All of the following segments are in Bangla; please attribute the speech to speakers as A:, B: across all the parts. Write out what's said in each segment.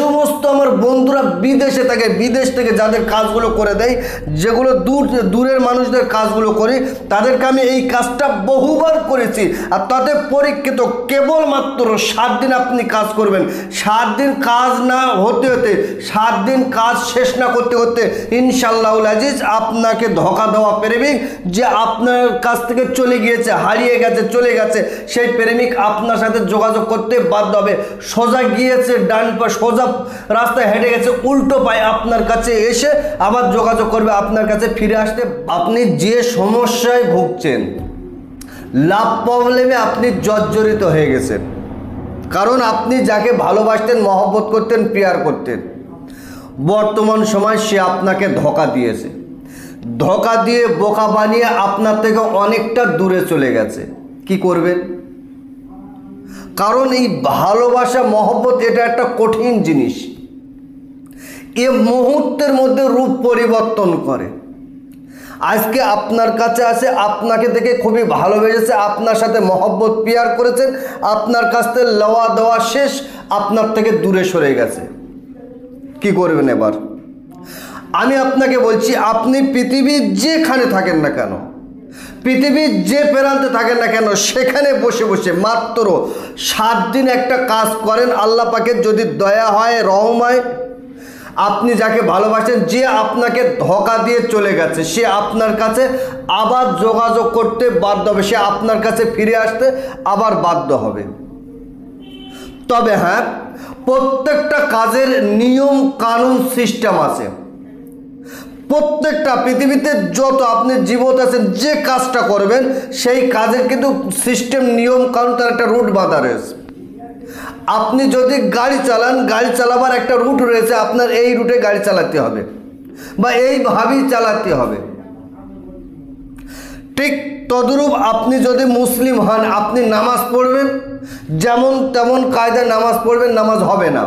A: সমস্ত আমার বন্ধুরা বিদেশে থাকে, বিদেশ থেকে যাদের কাজগুলো করে দেয়, যেগুলো দূরের মানুষদের কাজগুলো করি, তাদেরকে আমি এই কাজটা বহুবার করেছি। আর তাতে পরীক্ষিত কেবলমাত্র 7 দিন আপনি কাজ করবেন। 7 দিন কাজ না হতে হতে, 7 দিন কাজ শেষ না করতে করতে ইনশাআল্লাহুল আজিজ আপনাকে ধোঁকা দেওয়া প্রেমিক যে আপনার কাছ থেকে চলে গিয়েছে, হারিয়ে গেছে, চলে গেছে, সেই প্রেমিক আপনার সাথে যোগাযোগ করতে বাধ্য হবে। সোজা গিয়েছে ডান পা, সোজা রাস্তায় হেঁটে গেছে, উল্টো পায়ে আপনার কাছে এসে আবার যোগাযোগ করবে, আপনার কাছে ফিরে আসতে। আপনি যে সমস্যায় ভুগছেন, লাভ প্রবলেমে আপনি জর্জরিত হয়ে গেছেন, কারণ আপনি যাকে ভালোবাসতেন, মহব্বত করতেন, প্যার করতেন, বর্তমান সময় সে আপনাকে ধোঁকা দিয়েছে। ধোঁকা দিয়ে বোকা বানিয়ে আপনার থেকে অনেকটা দূরে চলে গেছে। কি করবেন? কারণ এই ভালোবাসা, মহব্বত এটা একটা কঠিন জিনিস। এ মুহূর্তের মধ্যে রূপ পরিবর্তন করে। আজকে আপনার কাছে আসে, আপনাকে দেখে খুবই ভালোবেসেছে, আপনার সাথে মহব্বত প্যার করেছেন, আপনার কাছ থেকে লওয়া দেওয়া শেষ, আপনার থেকে দূরে সরে গেছে। কি করবেন এবার? আমি আপনাকে বলছি, আপনি পৃথিবীর যেখানে থাকেন না কেন, পৃথিবীর যে প্রান্তে থাকেন না কেন, সেখানে বসে বসে মাত্র 7 দিন একটা কাজ করেন। আল্লাহ পাকের যদি দয়া হয়, রহম হয়, আপনি যাকে ভালোবাসেন, যে আপনাকে ধোঁকা দিয়ে চলে গেছে, সে আপনার কাছে আবার যোগাযোগ করতে বাধ্য হবে, সে আপনার কাছে ফিরে আসতে আবার বাধ্য হবে। তবে হ্যাঁ, প্রত্যেকটা কাজের নিয়ম কানুন সিস্টেম আছে। প্রত্যেকটা পৃথিবীতে যত আপনি জীবত আছেন, যে কাজটা করবেন সেই কাজের কিন্তু সিস্টেম, নিয়ম কানুন, তার একটা রুট বাঁধা রয়েছে। আপনি যদি গাড়ি চালান, গাড়ি চালাবার একটা রুট রয়েছে, আপনার এই রুটে গাড়ি চালাতে হবে বা এইভাবেই চালাতে হবে। ঠিক তদ্রূপ আপনি যদি মুসলিম হন, আপনি নামাজ পড়বেন, যেমন তেমন কায়দায় নামাজ পড়বেন, নামাজ হবে না।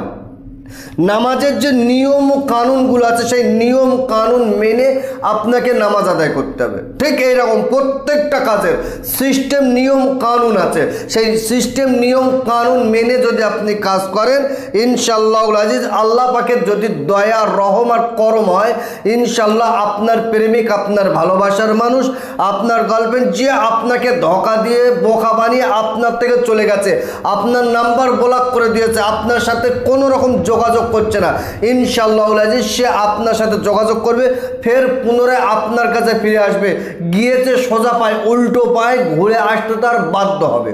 A: নামাজের যে নিয়ম কানুনগুলো আছে, সেই নিয়ম কানুন মেনে আপনাকে নামাজ আদায় করতে হবে। ঠিক এইরকম প্রত্যেকটা কাজের সিস্টেম, নিয়ম কানুন আছে। সেই সিস্টেম, নিয়ম কানুন মেনে যদি আপনি কাজ করেন, ইনশাআল্লাহুল আজিজ, আল্লাহ পাকের যদি দয়া, রহম আর করম হয়, ইনশাআল্লাহ আপনার প্রেমিক, আপনার ভালোবাসার মানুষ, আপনার গার্লফ্রেন্ড, যে আপনাকে ধোঁকা দিয়ে বোকা বানিয়ে আপনার থেকে চলে গেছে, আপনার নাম্বার ব্লক করে দিয়েছে, আপনার সাথে কোনো রকম যোগাযোগ করছে না, ইনশাআল্লাহুল আজিজ সে আপনার সাথে যোগাযোগ করবে, ফের পুনরায় আপনার কাছে ফিরে আসবে। গিয়েছে সোজা পায়ে, উল্টো পায়ে ঘুরে আসতে তার বাধ্য হবে।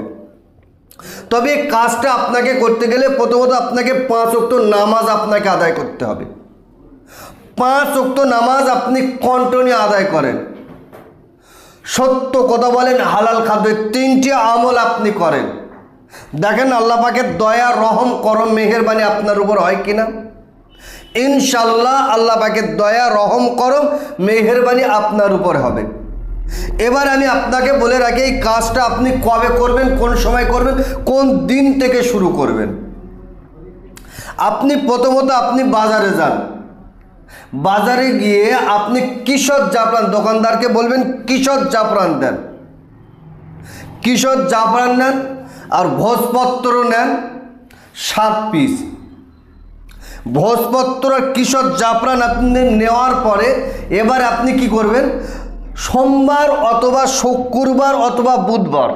A: তবে এই কাজটা আপনাকে করতে গেলে প্রথমত আপনাকে 5 ওয়াক্ত নামাজ আপনাকে আদায় করতে হবে। 5 ওয়াক্ত নামাজ আপনি কন্টিনিউ আদায় করেন, সত্য কথা বলেন, হালাল খাদ্য, 3টি আমল আপনি করেন। দেখেন আল্লাহ পাকের দয়া, রহম, করম, মেহেরবানি আপনার উপর হয় কিনা। ইনশাআল্লাহ আল্লাহ পাকের দয়া, রহম, করম, মেহেরবানি আপনার উপর হবে। এবার আমি আপনাকে বলে রাখি, এই কাজটা আপনি কবে করবেন, কোন সময় করবেন, কোন দিন থেকে শুরু করবেন। আপনি প্রথমত আপনি বাজারে যান, বাজারে গিয়ে আপনি কিশোর জাফরান, দোকানদারকে বলবেন কিশোর জাফরান দেন, কিশোর জাফরান নেন, আর ভোজপত্র নেন 7 পিস। ভোজপত্র আর কিশোর জাফরান আপনি নেওয়ার পরে এবার আপনি কি করবেন, সোমবার অথবা শুক্রবার অথবা বুধবার,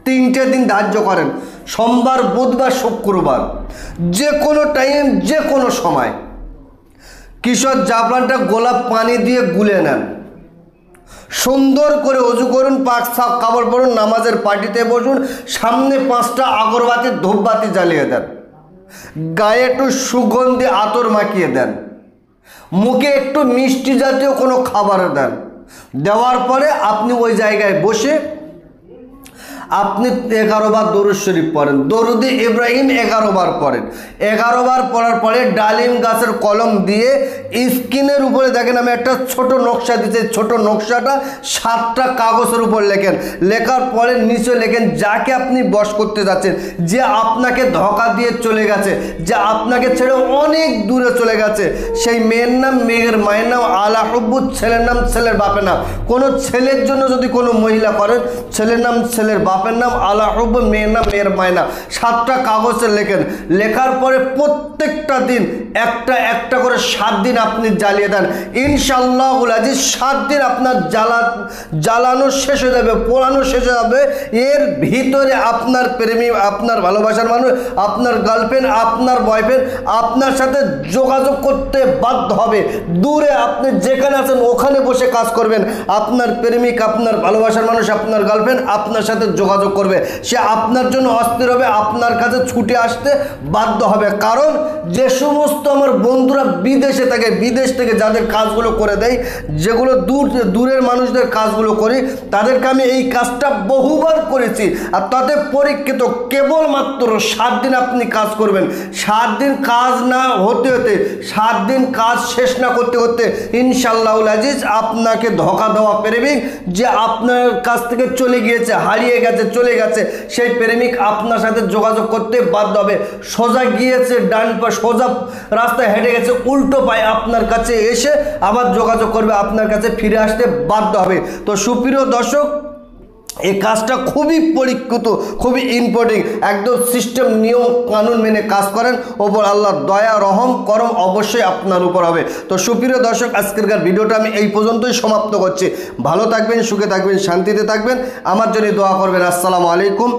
A: 3টে দিন ধার্য করেন, সোমবার, বুধবার, শুক্রবার, যে কোনো টাইম, যে কোনো সময় কিশোর জাফরানটা গোলাপ পানি দিয়ে গুলে নেন, সুন্দর করে অজু করুন, পাক সাফ কাপড় পরুন, নামাজের পার্টিতে বসুন, সামনে 5টা আগরবাতি, ধূপবাতি জ্বালিয়ে দেন, গায়ে একটু সুগন্ধি আতর মাখিয়ে দেন, মুখে একটু মিষ্টি জাতীয় কোনো খাবার দেন। দেওয়ার পরে আপনি ওই জায়গায় বসে আপনি 11 বার দরুদ শরীফ পড়েন, দরুদে ইব্রাহিম 11 বার পড়েন। 11 বার পড়ার পরে ডালিম গাছের কলম দিয়ে স্ক্রিনের উপরে দেখেন আমি একটা ছোট নকশা দিচ্ছি, ছোট নকশাটা 7টা কাগজের উপর লেখেন, লেখার পরে নিচে লেখেন যাকে আপনি বশ করতে যাচ্ছেন, যে আপনাকে ধোঁকা দিয়ে চলে গেছে, যে আপনাকে ছেড়ে অনেক দূরে চলে গেছে, সেই মেয়ের নাম মেয়ের মায়ের নাম, আলা হুব্বুত ছেলের নাম ছেলের বাপের নাম। কোনো ছেলের জন্য যদি কোনো মহিলা করেন, ছেলের নাম ছেলের বাপ বাপের নাম, আলা হুব, মেয়ের নাম, মেয়ের মায়ের নাম, 7টা কাগজে লেখেন। লেখার পরে প্রত্যেকটা দিন একটা একটা করে 7 দিন আপনি জ্বালিয়ে দেন। ইনশাআল্লাহুল আজিজ 7 দিন আপনার জ্বালানো শেষ হয়ে যাবে, পোড়ানো শেষ হয়ে যাবে। এর ভিতরে আপনার প্রেমী, আপনার ভালোবাসার মানুষ, আপনার গার্লফ্রেন্ড, আপনার বয়ফ্রেন্ড আপনার সাথে যোগাযোগ করতে বাধ্য হবে। দূরে আপনি যেখানে আছেন ওখানে বসে কাজ করবেন, আপনার প্রেমিক, আপনার ভালোবাসার মানুষ, আপনার গার্লফ্রেন্ড আপনার সাথে যোগাযোগ করবে। সে আপনার জন্য অস্থির হবে, আপনার কাছে ছুটে আসতে বাধ্য হবে। কারণ যে সমস্ত আমার বন্ধুরা বিদেশে থাকে, বিদেশ থেকে যাদের কাজগুলো করে দেয়, যেগুলো দূরের মানুষদের কাজগুলো করি, তাদেরকে আমি এই কাজটা বহুবার করেছি। আর তাতে পরীক্ষিত কেবলমাত্র 7 দিন আপনি কাজ করবেন। 7 দিন কাজ না হতে হতে, 7 দিন কাজ শেষ না করতে করতে ইনশাআল্লাহুল আজিজ আপনাকে ধোঁকা দেওয়া প্রেমিক যে আপনার কাছ থেকে চলে গিয়েছে, হারিয়ে গেছে, চলে গেছে, সেই প্রেমিক আপনার সাথে যোগাযোগ করতে বাধ্য হবে। সোজা গিয়েছে ডান পা, সোজা রাস্তায় হেঁটে গেছে, উল্টো পায়ে আপনার কাছে এসে আবার যোগাযোগ করবে, আপনার কাছে ফিরে আসতে বাধ্য হবে। তো সুপ্রিয় দর্শক, এই কাজটা খুবই পরীক্ষিত, খুবই ইম্পর্টেন্ট। একদম সিস্টেম, নিয়ম কানুন মেনে কাজ করেন, ওপর আল্লাহর দয়া রহম করম অবশ্যই আপনার উপর হবে। তো সুপ্রিয় দর্শক, আজকেরকার ভিডিওটা আমি এই পর্যন্তই সমাপ্ত করছি। ভালো থাকবেন, সুখে থাকবেন, শান্তিতে থাকবেন, আমার জন্য দোয়া করবেন। আসসালামু আলাইকুম।